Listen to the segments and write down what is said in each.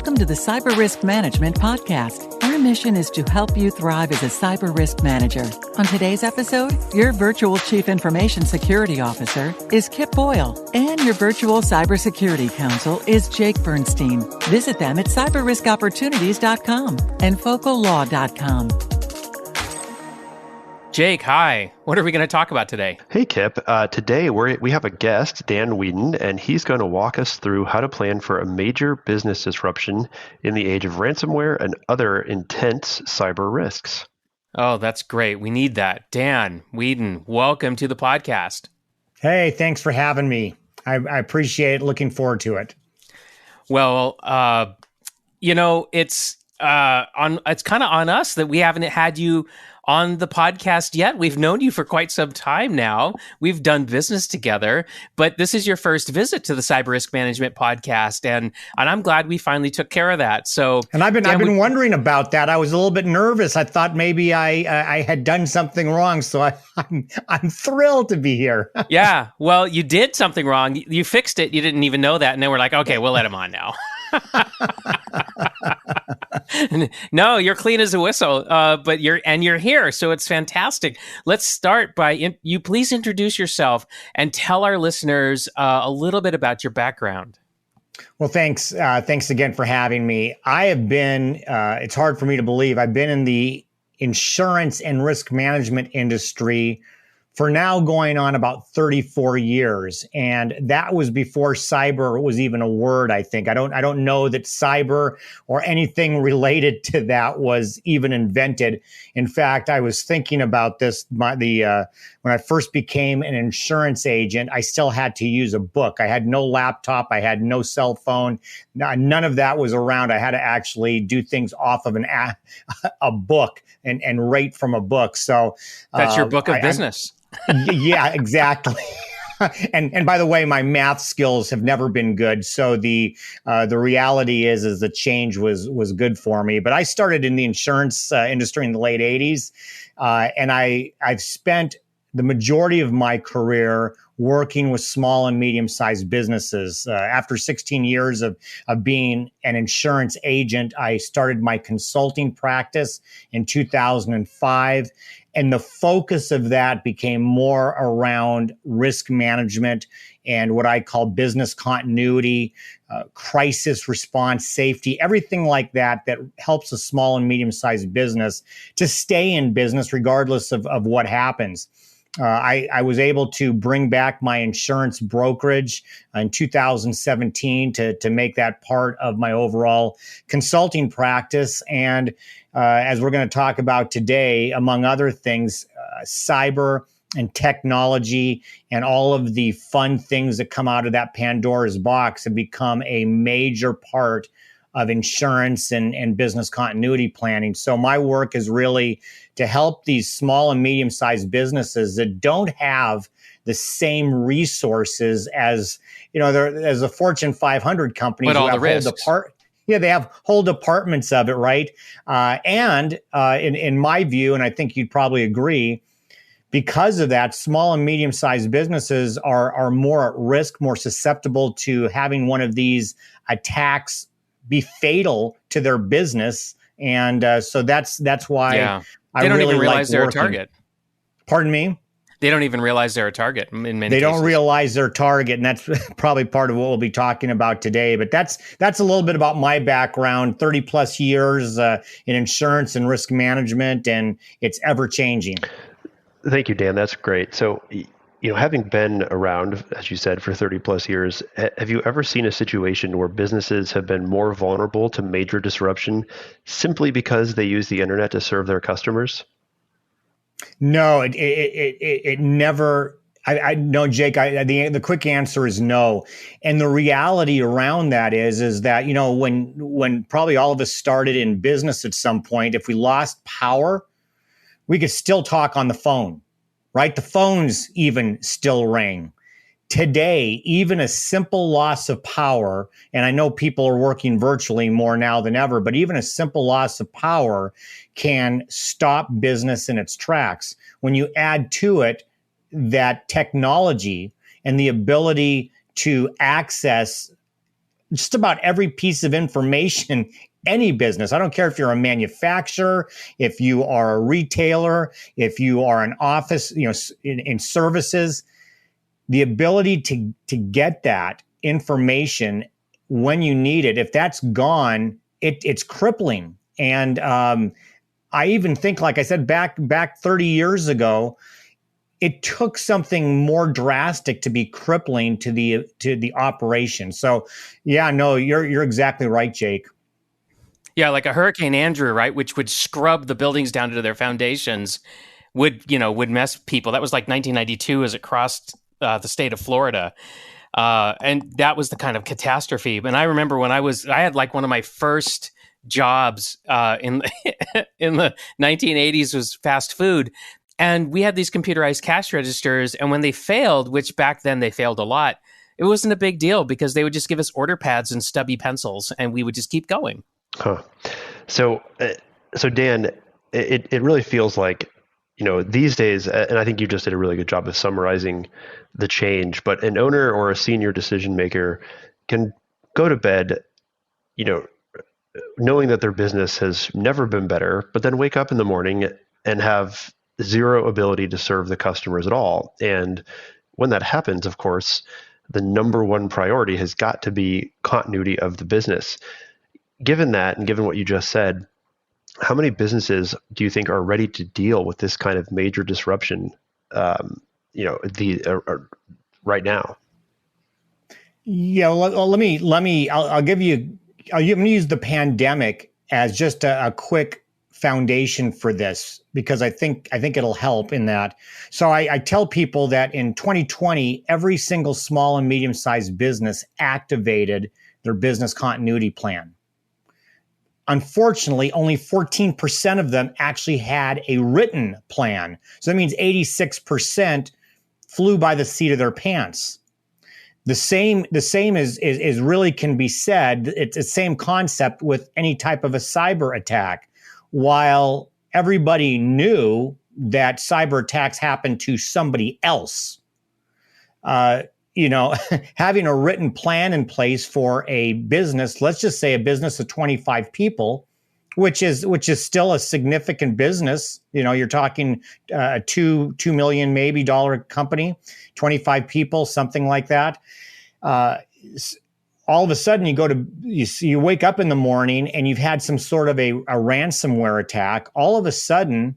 Welcome to the Cyber Risk Management Podcast. Our mission is to help you thrive as a cyber risk manager. On today's episode, your virtual Chief Information Security Officer is Kip Boyle, and your virtual Cybersecurity Counsel is Jake Bernstein. Visit them at cyberriskopportunities.com and focallaw.com. Jake, hi. What are we going to talk about today? Hey, Kip. Today we have a guest, Dan Weedin, and he's going to walk us through how to plan for a major business disruption in the age of ransomware and other intense cyber risks. Oh, that's great. We need that. Dan Weedin, welcome to the podcast. Hey, thanks for having me. I appreciate it. Looking forward to it. Well, it's kind of on us that we haven't had you on the podcast yet. We've known you for quite some time now. We've done business together, but this is your first visit to the Cyber Risk Management Podcast, and I'm glad we finally took care of that. So, and I've been wondering about that. I was a little bit nervous. I thought maybe I had done something wrong, so I'm thrilled to be here. Yeah, well, you did something wrong. You fixed it. You didn't even know that, and then we're like, okay, we'll let him on now. No, you're clean as a whistle, but you're here, so it's fantastic. Let's start by you please introduce yourself and tell our listeners a little bit about your background. Well, thanks again for having me. I have been, it's hard for me to believe, I've been in the insurance and risk management industry for now going on about 34 years. And that was before cyber was even a word, I think. I don't know that cyber or anything related to that was even invented. In fact, I was thinking about this, when I first became an insurance agent, I still had to use a book. I had no laptop. I had no cell phone. None of that was around. I had to actually do things off of a book and rate from a book. So that's your book of business. Yeah, exactly. And by the way, my math skills have never been good. So the reality is the change was good for me. But I started in the insurance industry in the late 80s. And I've spent the majority of my career working with small and medium-sized businesses. After 16 years of being an insurance agent, I started my consulting practice in 2005. And the focus of that became more around risk management and what I call business continuity, crisis response, safety, everything like that helps a small and medium-sized business to stay in business regardless of what happens. I was able to bring back my insurance brokerage in 2017 to make that part of my overall consulting practice. And as we're going to talk about today, among other things, cyber and technology and all of the fun things that come out of that Pandora's box have become a major part of insurance and business continuity planning. So my work is really to help these small and medium-sized businesses that don't have the same resources as, as a Fortune 500 company. But all the risks. They have whole departments of it, right? And in my view, and I think you'd probably agree, because of that, small and medium-sized businesses are more at risk, more susceptible to having one of these attacks be fatal to their business. And so that's why they don't really even realize like they're working. a target. Pardon me? They don't even realize they're a target in many cases. They don't realize their target, and that's probably part of what we'll be talking about today. But that's a little bit about my background, 30 plus years in insurance and risk management, and it's ever changing. Thank you, Dan. That's great. So, having been around, as you said, for 30 plus years, have you ever seen a situation where businesses have been more vulnerable to major disruption simply because they use the internet to serve their customers? No, it never. I no, Jake. The quick answer is no. And the reality around that is that when probably all of us started in business at some point, if we lost power, we could still talk on the phone, right? The phones even still ring. Today, even a simple loss of power, and I know people are working virtually more now than ever, but even a simple loss of power can stop business in its tracks. When you add to it that technology and the ability to access just about every piece of information, any business. I don't care if you're a manufacturer, if you are a retailer, if you are an office, in services, the ability to get that information when you need it, if that's gone, it's crippling. And I even think, like I said, back 30 years ago, it took something more drastic to be crippling to the operation. So, yeah, no, you're exactly right, Jake. Yeah, like a Hurricane Andrew, right, which would scrub the buildings down to their foundations, would mess people. That was like 1992 as it crossed the state of Florida. And that was the kind of catastrophe. And I remember when I had like one of my first jobs in the 1980s was fast food. And we had these computerized cash registers. And when they failed, which back then they failed a lot, it wasn't a big deal because they would just give us order pads and stubby pencils and we would just keep going. Huh. So Dan, it really feels like, these days, and I think you just did a really good job of summarizing the change, but an owner or a senior decision maker can go to bed, knowing that their business has never been better, but then wake up in the morning and have zero ability to serve the customers at all. And when that happens, of course, the number one priority has got to be continuity of the business. Given that, and given what you just said, how many businesses do you think are ready to deal with this kind of major disruption, right now? Yeah, well, let me. I'm going to use the pandemic as just a quick foundation for this because I think it'll help in that. So I tell people that in 2020, every single small and medium-sized business activated their business continuity plan. Unfortunately, only 14% of them actually had a written plan. So that means 86% flew by the seat of their pants. The same is really can be said. It's the same concept with any type of a cyber attack. While everybody knew that cyber attacks happen to somebody else, having a written plan in place for a business, let's just say a business of 25 people, which is still a significant business. You're talking a $2 million maybe dollar company, 25 people, something like that. All of a sudden you wake up in the morning and you've had some sort of a ransomware attack. All of a sudden,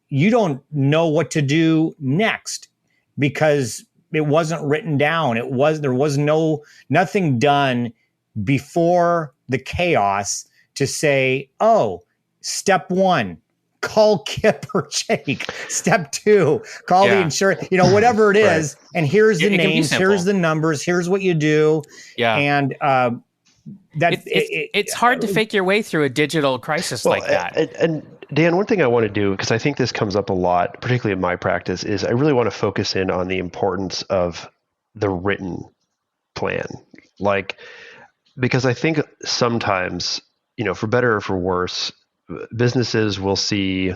you don't know what to do next because it wasn't written down. There was nothing done before the chaos to say, oh, step one, call Kip or Jake. Step two, call the insurance, whatever it is. Right. And here's the names, here's the numbers, here's what you do. Yeah. And it's hard to fake your way through a digital crisis like that. And Dan, one thing I want to do, because I think this comes up a lot, particularly in my practice, is I really want to focus in on the importance of the written plan. Because I think sometimes, for better or for worse, businesses will see,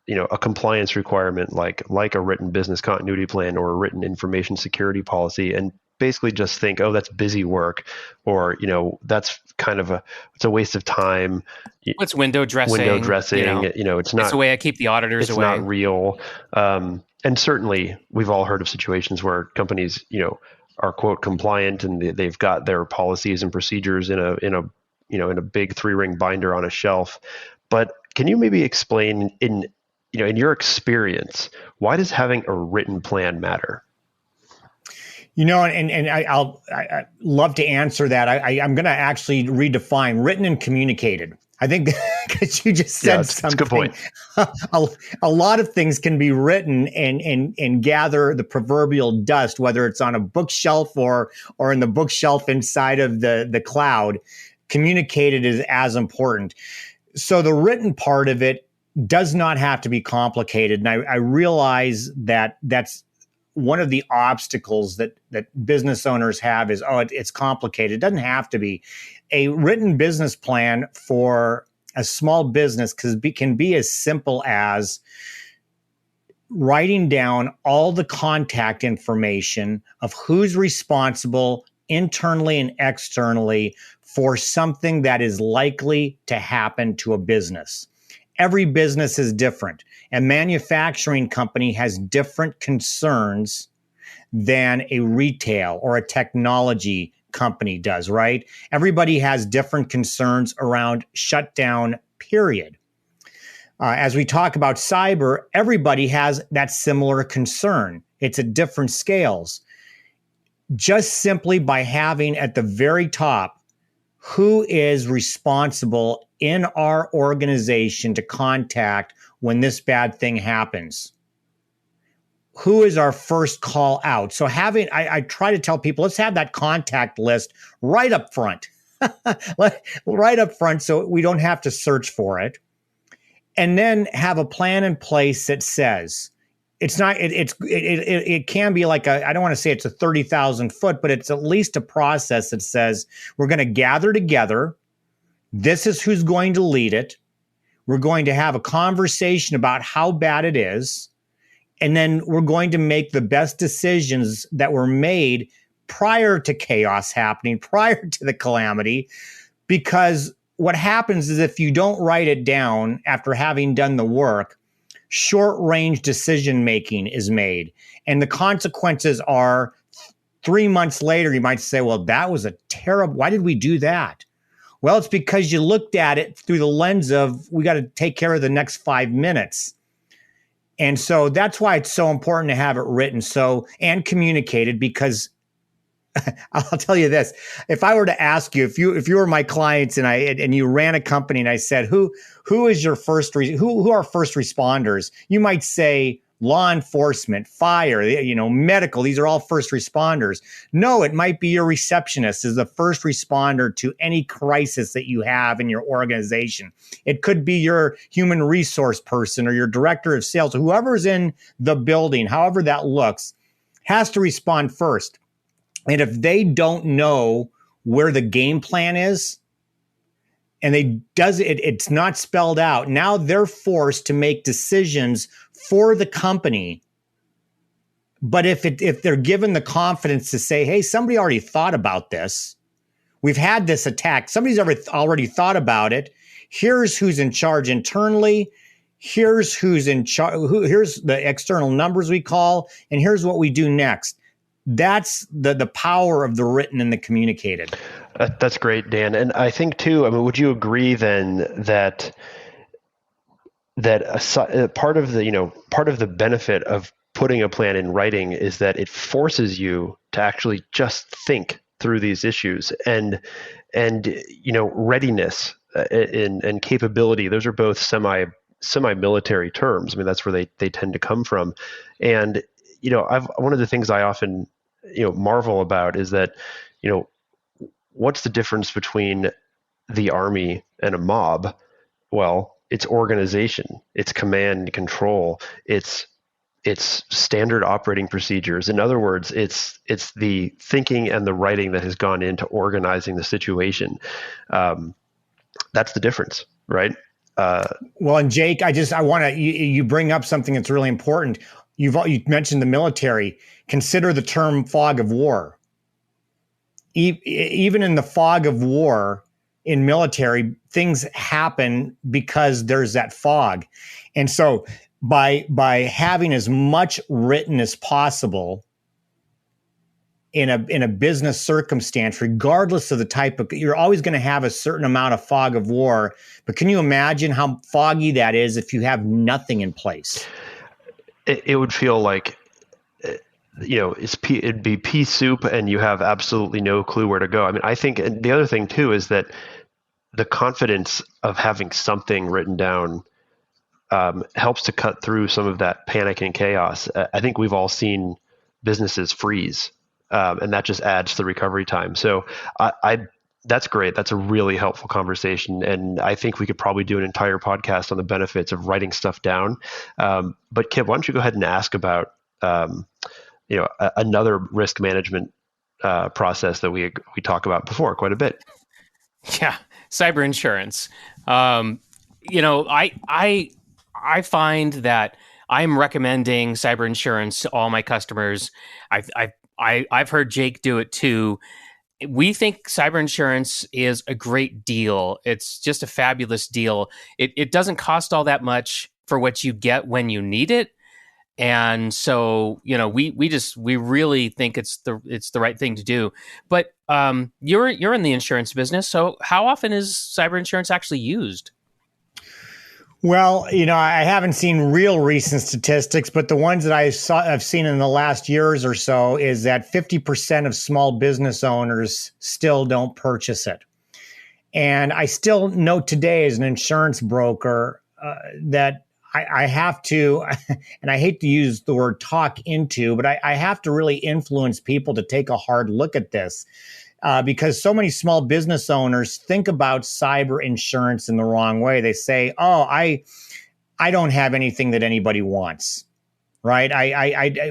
a compliance requirement like a written business continuity plan or a written information security policy and basically just think, oh, that's busy work, or, that's kind of it's a waste of time. It's window dressing. It's not. It's the way I keep the auditors away. It's not real. And certainly we've all heard of situations where companies, are quote compliant and they've got their policies and procedures in a big 3-ring binder on a shelf. But can you maybe explain in your experience, why does having a written plan matter? And I love to answer that. I'm going to actually redefine written and communicated. I think because you just said something. That's a good point. A lot of things can be written and gather the proverbial dust, whether it's on a bookshelf or in the bookshelf inside of the cloud. Communicated is as important. So the written part of it does not have to be complicated. And I realize that that's one of the obstacles that business owners have is, it's complicated. It doesn't have to be. A written business plan for a small business can be as simple as writing down all the contact information of who's responsible internally and externally for something that is likely to happen to a business. Every business is different. A manufacturing company has different concerns than a retail or a technology company does, right? Everybody has different concerns around shutdown, period. As we talk about cyber, everybody has that similar concern. It's at different scales. Just simply by having at the very top who is responsible in our organization to contact when this bad thing happens. Who is our first call out? So I try to tell people, let's have that contact list right up front, right up front so we don't have to search for it. And then have a plan in place that says, it can be like I don't want to say it's a 30,000 foot, but it's at least a process that says we're going to gather together. This is who's going to lead it. We're going to have a conversation about how bad it is. And then we're going to make the best decisions that were made prior to chaos happening, prior to the calamity, because what happens is if you don't write it down after having done the work, short-range decision-making is made. And the consequences are 3 months later, you might say, well, that was a terrible, why did we do that? Well, it's because you looked at it through the lens of, we got to take care of the next 5 minutes. And so that's why it's so important to have it written and communicated, because I'll tell you this, if I were to ask you, if you were my clients and you ran a company and I said, who is your who are first responders? You might say law enforcement, fire, medical, these are all first responders. No, it might be your receptionist is the first responder to any crisis that you have in your organization. It could be your human resource person or your director of sales, whoever's in the building, however that looks, has to respond first. And if they don't know where the game plan is, and it's not spelled out, now they're forced to make decisions for the company. But if they're given the confidence to say, hey, somebody already thought about this. We've had this attack. Somebody's already thought about it. Here's who's in charge internally. Here's who's in charge. Here's the external numbers we call, and here's what we do next. That's the power of the written and the communicated. That's great, Dan. And I think too, would you agree then that part of the benefit of putting a plan in writing is that it forces you to actually just think through these issues and readiness and capability. Those are both semi-military terms. That's where they tend to come from. And one of the things I often marvel about is that what's the difference between the army and a mob? Well, it's organization, it's command and control, it's standard operating procedures. In other words, it's the thinking and the writing that has gone into organizing the situation. That's the difference, right? Well, and Jake, I want to you bring up something that's really important. You mentioned the military. Consider the term fog of war. Even in the fog of war in military, things happen because there's that fog. And so by having as much written as possible in a business circumstance, regardless of the type of, you're always going to have a certain amount of fog of war. But can you imagine how foggy that is if you have nothing in place? It would feel like, it'd be pea soup and you have absolutely no clue where to go. I think the other thing too is that the confidence of having something written down helps to cut through some of that panic and chaos. I think we've all seen businesses freeze, and that just adds to the recovery time. So that's great. That's a really helpful conversation. And I think we could probably do an entire podcast on the benefits of writing stuff down. But Kip, why don't you go ahead and ask about another risk management process that we talk about before quite a bit. Yeah, cyber insurance. I find that I'm recommending cyber insurance to all my customers. I've heard Jake do it too. we think cyber insurance is a great deal. It's just a fabulous deal. It doesn't cost all that much for what you get when you need it. And so, we really think it's the right thing to do. But you're in the insurance business, so how often is cyber insurance actually used? Well, I haven't seen real recent statistics, but the ones that I've seen in the last years or so is that 50% of small business owners still don't purchase it. And I still note today as an insurance broker that I have to, and I hate to use the word talk into, but I have to really influence people to take a hard look at this. Because so many small business owners think about cyber insurance in the wrong way. They say, "Oh, I don't have anything that anybody wants," right?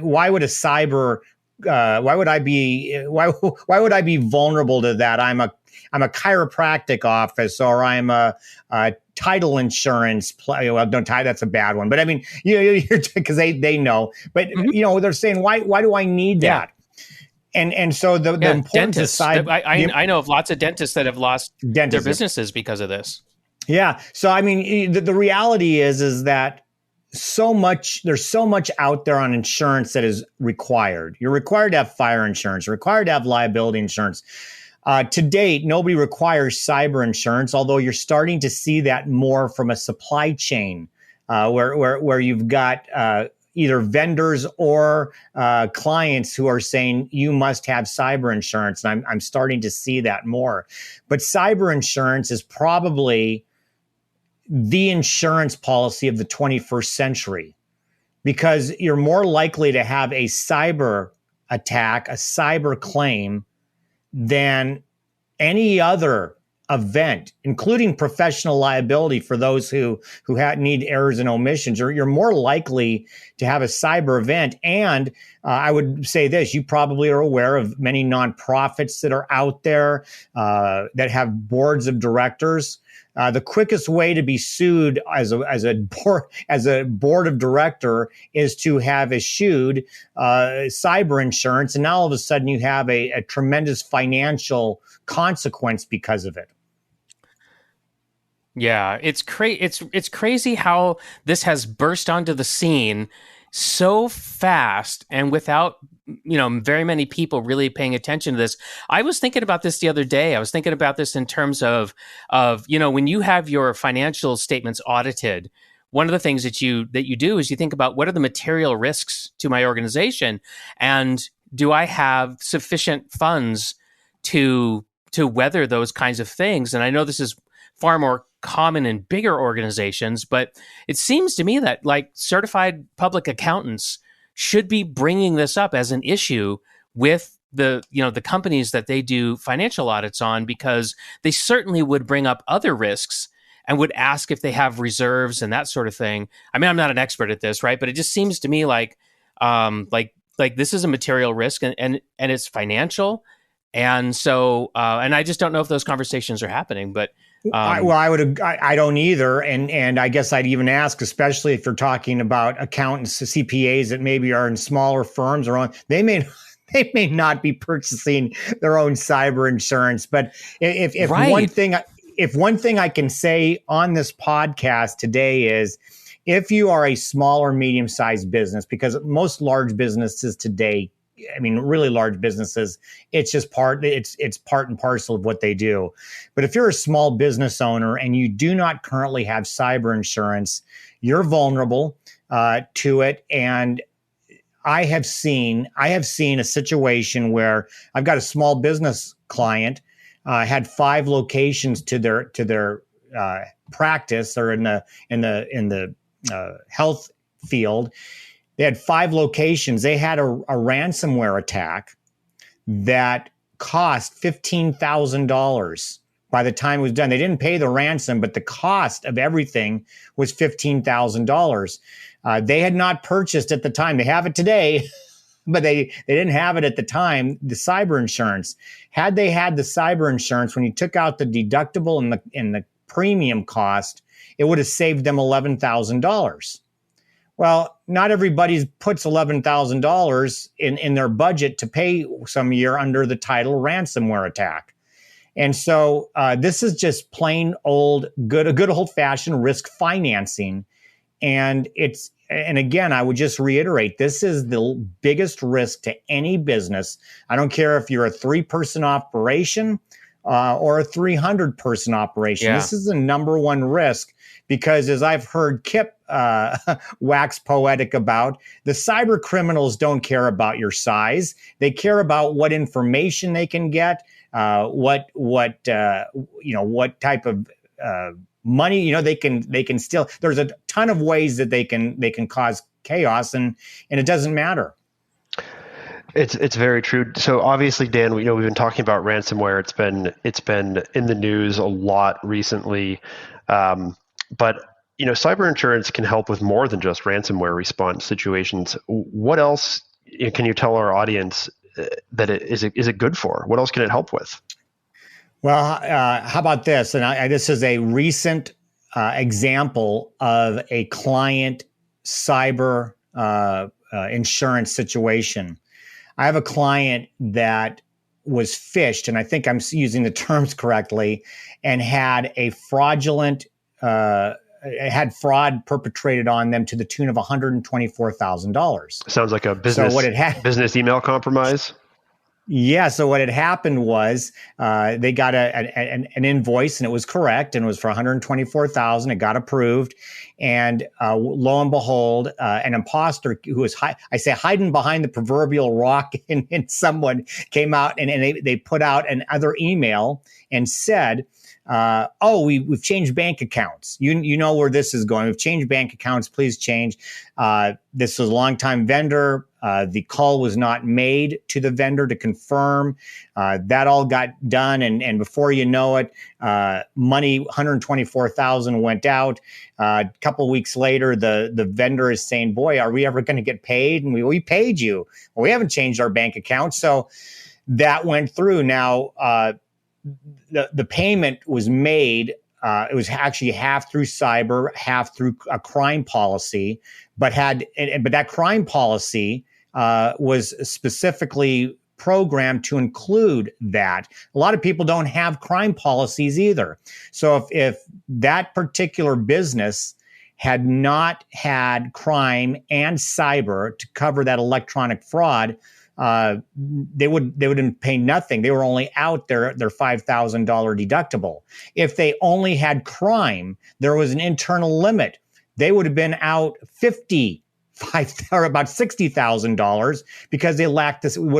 Why would a cyber? Why would I be vulnerable to that? I'm a chiropractic office, or I'm a title insurance. Well, don't tie. That's a bad one. But I mean, because they know. But they're saying, why do I need that? And so the importance dentists. of cyber, I know of lots of dentists that have lost their businesses because of this. Yeah. So I mean, the reality is that there's so much out there on insurance that is required. You're required to have fire insurance. You're required to have liability insurance. To date, nobody requires cyber insurance, although you're starting to see that more from a supply chain, where you've got either vendors or clients who are saying you must have cyber insurance. And I'm starting to see that more. But cyber insurance is probably the insurance policy of the 21st century, because you're more likely to have a cyber attack, a cyber claim, than any other event, including professional liability for those who need errors and omissions. You're more likely to have a cyber event. And I would say this, you probably are aware of many nonprofits that are out there that have boards of directors. The quickest way to be sued as a board of director is to have eschewed cyber insurance, and now all of a sudden you have a tremendous financial consequence because of it. Yeah, it's crazy how this has burst onto the scene so fast and without very many people really paying attention to this. I was thinking about this the other day. I was thinking about this in terms of when you have your financial statements audited, one of the things that you do is you think about, what are the material risks to my organization, and do I have sufficient funds to weather those kinds of things? And I know this is far more common in bigger organizations, but it seems to me that like certified public accountants should be bringing this up as an issue with the companies that they do financial audits on, because they certainly would bring up other risks and would ask if they have reserves and that sort of thing. I mean, I'm not an expert at this, right? But it just seems to me like this is a material risk and it's financial. And so, and I just don't know if those conversations are happening, but I don't either. And I guess I'd even ask, especially if you're talking about accountants, CPAs that maybe are in smaller firms they may not be purchasing their own cyber insurance. But if right. one thing I can say on this podcast today is, if you are a small or medium-sized business, because most large businesses today, I mean, really large businesses, it's part and parcel of what they do. But if you're a small business owner and you do not currently have cyber insurance, you're vulnerable to it. And I have seen a situation where I've got a small business client, had 5 locations to their practice, or in the health field. They had 5 locations. They had a ransomware attack that cost $15,000 by the time it was done. They didn't pay the ransom, but the cost of everything was $15,000. They had not purchased at the time. They have it today, but they didn't have it at the time, the cyber insurance. Had they had the cyber insurance, when you took out the deductible and the premium cost, it would have saved them $11,000. Well, not everybody puts $11,000 in their budget to pay some year under the title ransomware attack. And so this is just plain old, a good old fashioned risk financing. And again, I would just reiterate, this is the biggest risk to any business. I don't care if you're a 3-person operation or a 300-person operation. Yeah. This is the number one risk because, as I've heard Kip wax poetic about, the cyber criminals don't care about your size. They care about what information they can get, what type of money they can steal. There's a ton of ways that they can cause chaos, and it doesn't matter. It's very true. So obviously, Dan, we've been talking about ransomware. It's been in the news a lot recently, but cyber insurance can help with more than just ransomware response situations. What else can you tell our audience that is it good for? What else can it help with? Well, how about this? And this is a recent example of a client cyber insurance situation. I have a client that was phished, and I think I'm using the terms correctly, and had a fraud perpetrated on them to the tune of $124,000. Sounds like a business email compromise. Yeah. So what had happened was they got an invoice, and it was correct, and it was for $124,000. It got approved, and lo and behold, an imposter who was hiding behind the proverbial rock, and someone came out and they put out another email and said, we've changed bank accounts. You know where this is going. We've changed bank accounts. Please change. This was a longtime vendor. The call was not made to the vendor to confirm. That all got done, and before you know it, money, $124,000 went out. A couple of weeks later, the vendor is saying, "Boy, are we ever going to get paid?" And we paid you. Well, we haven't changed our bank account, so that went through. Now, the payment was made. It was actually half through cyber, half through a crime policy, but that crime policy was specifically programmed to include that. A lot of people don't have crime policies either. So if that particular business had not had crime and cyber to cover that electronic fraud, they wouldn't pay nothing. They were only out their $5,000 deductible. If they only had crime, there was an internal limit. They would have been out or about $60,000 because they would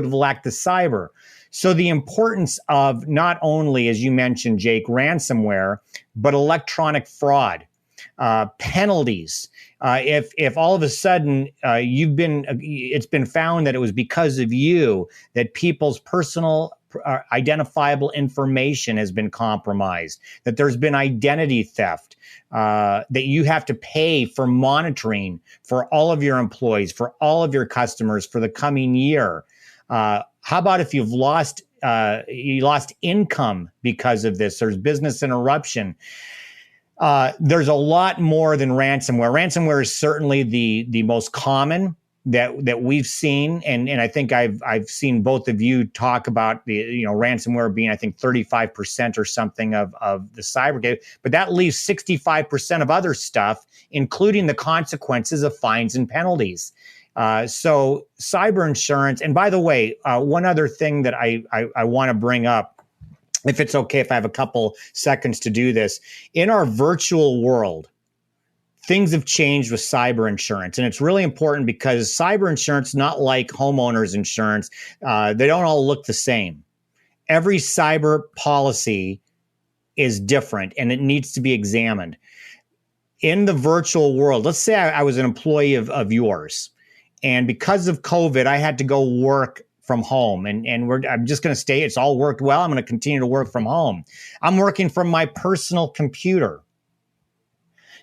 have lacked the cyber. So the importance of not only, as you mentioned, Jake, ransomware, but electronic fraud, penalties. If all of a sudden it's been found that it was because of you that people's personal identifiable information has been compromised, that there's been identity theft, that you have to pay for monitoring for all of your employees, for all of your customers for the coming year. How about if you lost income because of this? There's business interruption. There's a lot more than ransomware. Ransomware is certainly the most common that we've seen, and I think I've seen both of you talk about the ransomware being, I think, 35% or something of the cyber game, but that leaves 65% of other stuff, including the consequences of fines and penalties. So cyber insurance, and by the way, one other thing that I want to bring up, if it's okay, if I have a couple seconds to do this, in our virtual world, things have changed with cyber insurance. And it's really important because cyber insurance, not like homeowners insurance, they don't all look the same. Every cyber policy is different and it needs to be examined. In the virtual world, let's say I was an employee of yours, and because of COVID, I had to go work from home, and I'm just going to stay. It's all worked well. I'm going to continue to work from home. I'm working from my personal computer.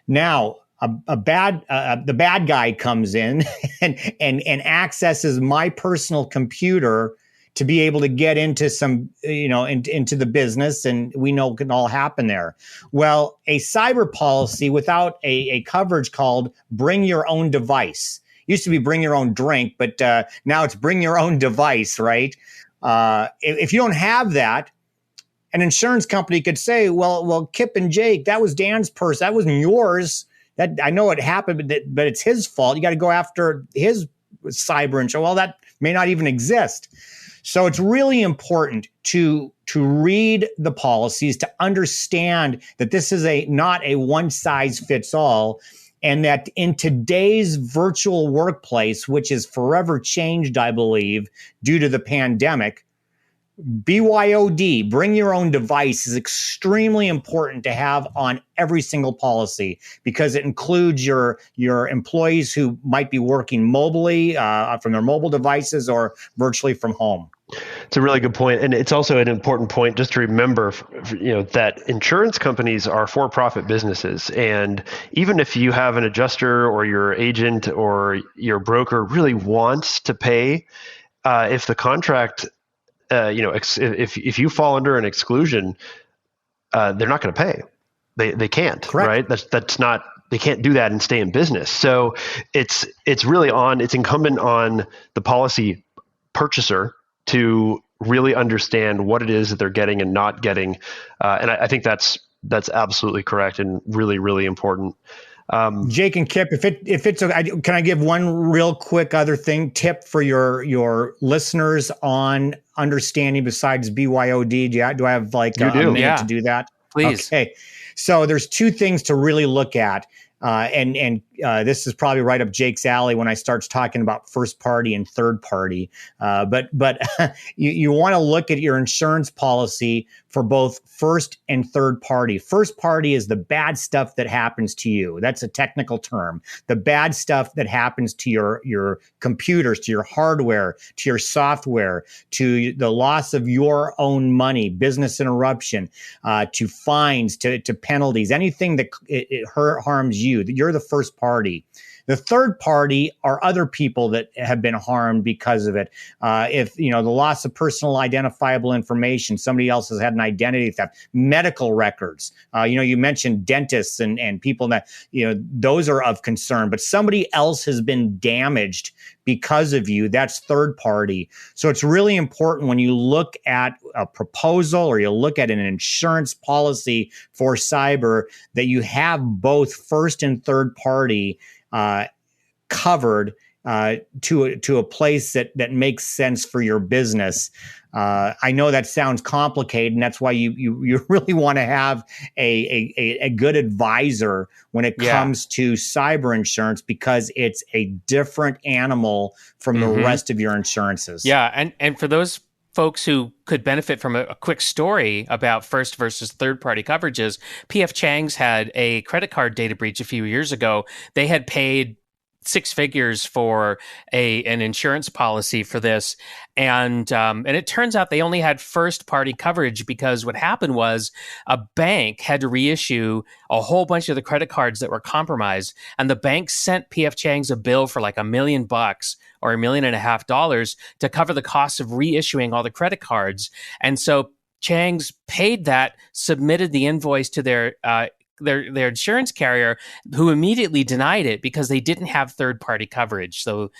Now, the bad guy comes in and accesses my personal computer to be able to get into some, into the business, and we know it can all happen there. Well, a cyber policy without a coverage called bring your own device. Used to be bring your own drink, but now it's bring your own device, right? If you don't have that, an insurance company could say, well, Kip and Jake, that was Dan's purse. That wasn't yours. That I know it happened, but it's his fault. You got to go after his cyber insurance. Well, that may not even exist. So it's really important to read the policies, to understand that this is not a one size fits all, and that in today's virtual workplace, which is forever changed, I believe, due to the pandemic, BYOD, bring your own device, is extremely important to have on every single policy, because it includes your employees who might be working mobily from their mobile devices or virtually from home. It's a really good point. And it's also an important point just to remember, that insurance companies are for-profit businesses. And even if you have an adjuster or your agent or your broker really wants to pay, if the contract, if you fall under an exclusion, they're not going to pay. They can't, correct, right? That's not, they can't do that and stay in business. So it's incumbent on the policy purchaser to really understand what it is that they're getting and not getting. And I think that's absolutely correct and really, really important. Jake and Kip, if it's okay, can I give one real quick other tip for your listeners on understanding besides BYOD? Do I have like a minute to do that? Please. Okay. So there's two things to really look at. And this is probably right up Jake's alley when I starts talking about first party and third party. But you want to look at your insurance policy for both first and third party. First party is the bad stuff that happens to you. That's a technical term. The bad stuff that happens to your computers, to your hardware, to your software, to the loss of your own money, business interruption, to fines, to penalties, anything that it harms you. You're the first party. The third party are other people that have been harmed because of it. If the loss of personal identifiable information, somebody else has had an identity theft, medical records. You mentioned dentists and people that those are of concern. But somebody else has been damaged because of you. That's third party. So it's really important when you look at a proposal or you look at an insurance policy for cyber that you have both first and third party covered to a place that makes sense for your business. I know that sounds complicated, and that's why you really want to have a good advisor when it comes to cyber insurance, because it's a different animal from the rest of your insurances. Yeah, and for those folks who could benefit from a quick story about first versus third party coverages, PF Chang's had a credit card data breach a few years ago. They had paid six figures for an insurance policy for this. And it turns out they only had first party coverage because what happened was a bank had to reissue a whole bunch of the credit cards that were compromised. And the bank sent PF Chang's a bill for like $1 million or $1.5 million to cover the cost of reissuing all the credit cards. And so Chang's paid that, submitted the invoice to their insurance carrier, who immediately denied it because they didn't have third party coverage. So,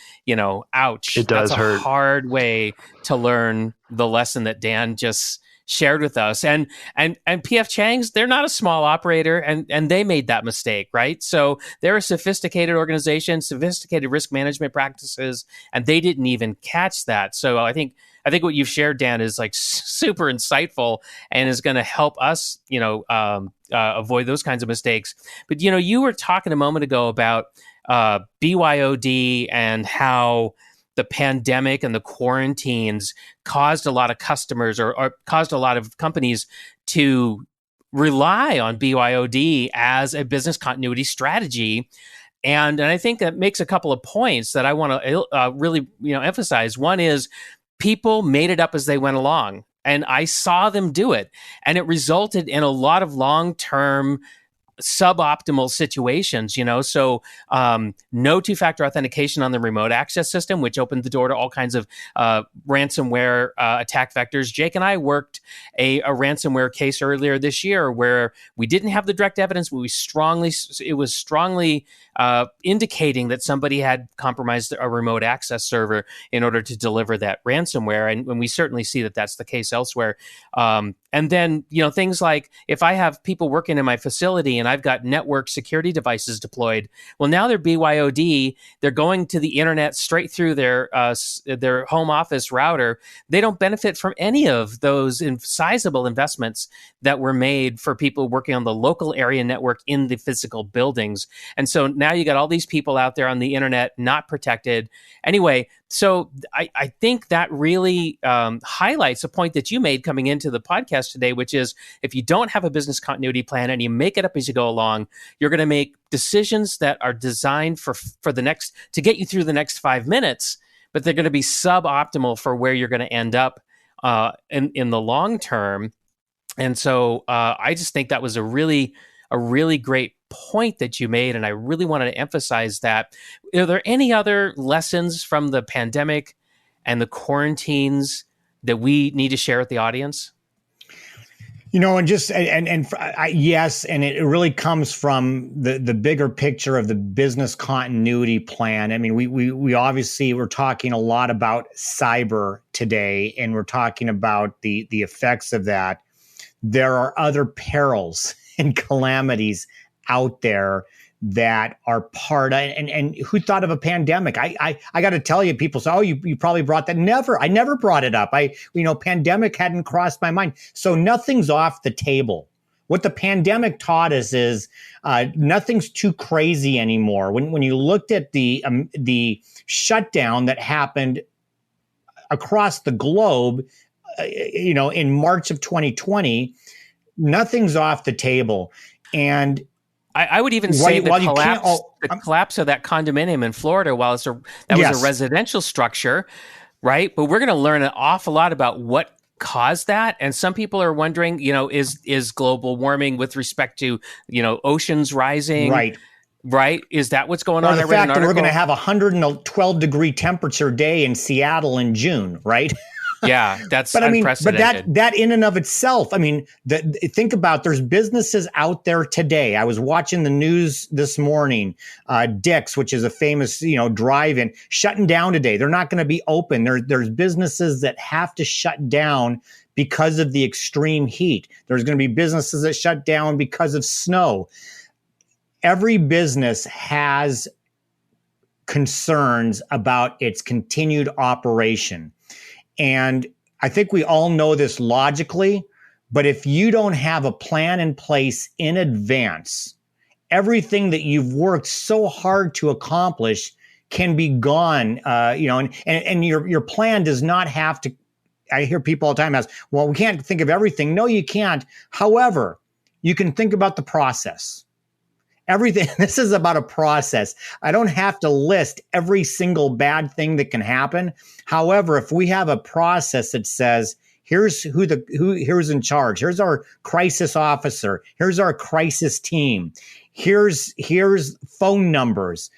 ouch. It does hurt. That's a hard way to learn the lesson that Dan just shared with us. And PF Chang's, they're not a small operator, and they made that mistake, right? So they're a sophisticated organization, sophisticated risk management practices, and they didn't even catch that. So I think what you've shared, Dan, is like super insightful and is going to help us, avoid those kinds of mistakes. But, you were talking a moment ago about BYOD and how the pandemic and the quarantines caused a lot of customers or caused a lot of companies to rely on BYOD as a business continuity strategy. And I think that makes a couple of points that I want to really emphasize. One is people made it up as they went along, and I saw them do it, and it resulted in a lot of long-term suboptimal situations, so no two-factor authentication on the remote access system, which opened the door to all kinds of ransomware attack vectors. Jake and I worked a ransomware case earlier this year where we didn't have the direct evidence, but it was strongly indicating that somebody had compromised a remote access server in order to deliver that ransomware. And we certainly see that that's the case elsewhere. And then, things like if I have people working in my facility and I've got network security devices deployed, well, now they're BYOD. They're going to the internet straight through their home office router. They don't benefit from any of those sizable investments that were made for people working on the local area network in the physical buildings. And so now you got all these people out there on the internet not protected. Anyway, so I think that really highlights a point that you made coming into the podcast today, which is if you don't have a business continuity plan and you make it up as you go along, you're going to make decisions that are designed for to get you through the next 5 minutes, but they're going to be suboptimal for where you're going to end up in the long term. And so I just think that was a really great point that you made, and I really wanted to emphasize that. Are there any other lessons from the pandemic and the quarantines that we need to share with the audience? Yes, and it really comes from the bigger picture of the business continuity plan. I mean, we obviously we're talking a lot about cyber today, and we're talking about the effects of that. There are other perils and calamities out there that are part of, and who thought of a pandemic? I got to tell you, people say, oh, you probably brought that. I never brought it up. Pandemic hadn't crossed my mind. So nothing's off the table. What the pandemic taught us is nothing's too crazy anymore. When you looked at the shutdown that happened across the globe, in March of 2020, nothing's off the table. And I would even say the collapse of that condominium in Florida, while was a residential structure, right? But we're going to learn an awful lot about what caused that. And some people are wondering, is global warming with respect to, oceans rising? Right? Is that what's going on? The fact that we're going to have 112 degree temperature day in Seattle in June, right? Yeah, that's unprecedented. But that in and of itself, think about, there's businesses out there today. I was watching the news this morning, Dick's, which is a famous, drive-in, shutting down today. They're not going to be open. There's businesses that have to shut down because of the extreme heat. There's going to be businesses that shut down because of snow. Every business has concerns about its continued operation. And I think we all know this logically, but if you don't have a plan in place in advance, everything that you've worked so hard to accomplish can be gone, and your plan does not have to. I hear people all the time ask, well, we can't think of everything. No, you can't. However, you can think about the process. Everything. This is about a process. I don't have to list every single bad thing that can happen. However, if we have a process that says, here's who's in charge, here's our crisis officer, here's our crisis team, here's phone numbers.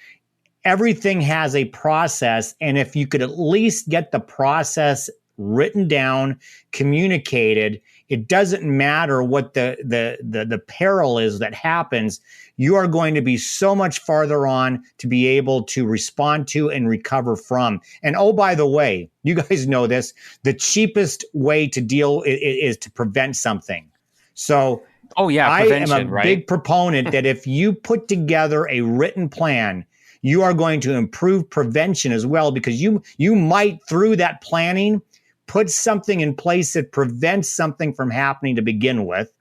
Everything has a process, and if you could at least get the process written down, communicated, it doesn't matter what the peril is that happens. You are going to be so much farther on to be able to respond to and recover from. And oh, by the way, you guys know this, the cheapest way to deal is to prevent something. So I am a big proponent that if you put together a written plan, you are going to improve prevention as well, because you might, through that planning, put something in place that prevents something from happening to begin with.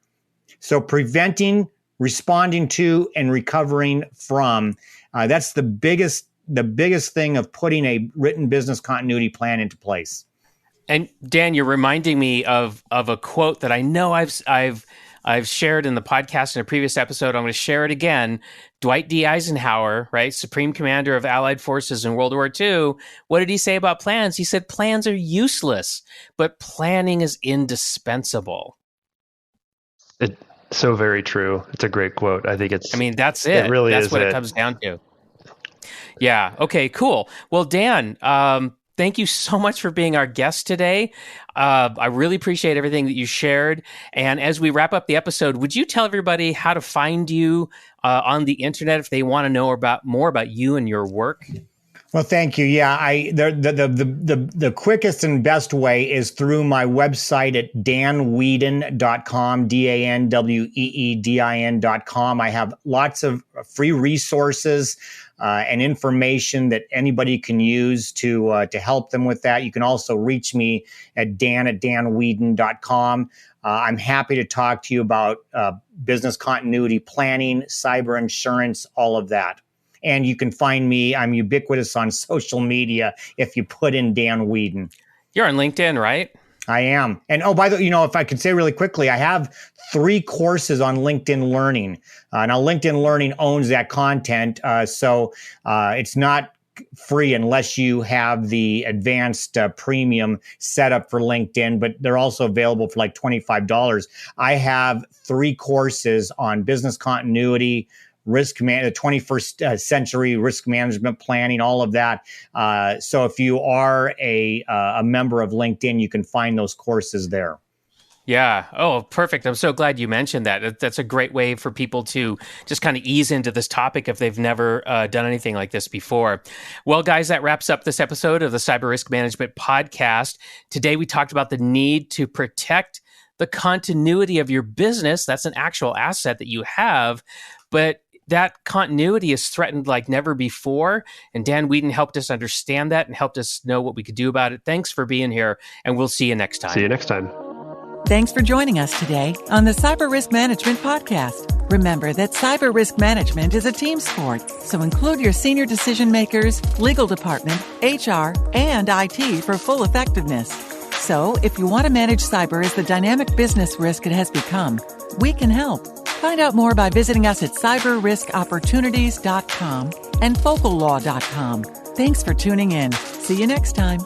So preventing, responding to, and recovering from, that's the biggest thing of putting a written business continuity plan into place. And Dan, you're reminding me of a quote that I know I've shared in the podcast in a previous episode. I'm going to share it again. Dwight D. Eisenhower, right, Supreme Commander of Allied Forces in World War II. What did he say about plans? He said, plans are useless, but planning is indispensable. So very true. It's a great quote. I think it's. I mean, that's it. It really that's is what it. it comes down to. Yeah. Okay, cool. Well, Dan, thank you so much for being our guest today. I really appreciate everything that you shared. And as we wrap up the episode, would you tell everybody how to find you on the internet if they want to know more about you and your work? Well, thank you. Yeah, the quickest and best way is through my website at danweedin.com, DANWEEDIN.com. I have lots of free resources and information that anybody can use to help them with that. You can also reach me at dan@danweedin.com. I'm happy to talk to you about business continuity planning, cyber insurance, all of that. And you can find me, I'm ubiquitous on social media if you put in Dan Weedin. You're on LinkedIn, right? I am. And by the way, if I could say really quickly, I have 3 courses on LinkedIn Learning. Now, LinkedIn Learning owns that content, so it's not free unless you have the advanced premium setup for LinkedIn, but they're also available for like $25. I have 3 courses on business continuity, the 21st century risk management planning, all of that. So if you are a member of LinkedIn, you can find those courses there. Yeah. Oh, perfect. I'm so glad you mentioned that. That's a great way for people to just kind of ease into this topic if they've never done anything like this before. Well, guys, that wraps up this episode of the Cyber Risk Management Podcast. Today, we talked about the need to protect the continuity of your business. That's an actual asset that you have, but that continuity is threatened like never before. And Dan Weedin helped us understand that and helped us know what we could do about it. Thanks for being here, and we'll see you next time. See you next time. Thanks for joining us today on the Cyber Risk Management Podcast. Remember that cyber risk management is a team sport, so include your senior decision makers, legal department, HR, and IT for full effectiveness. So, if you want to manage cyber as the dynamic business risk it has become, we can help. Find out more by visiting us at cyberriskopportunities.com and focallaw.com. Thanks for tuning in. See you next time.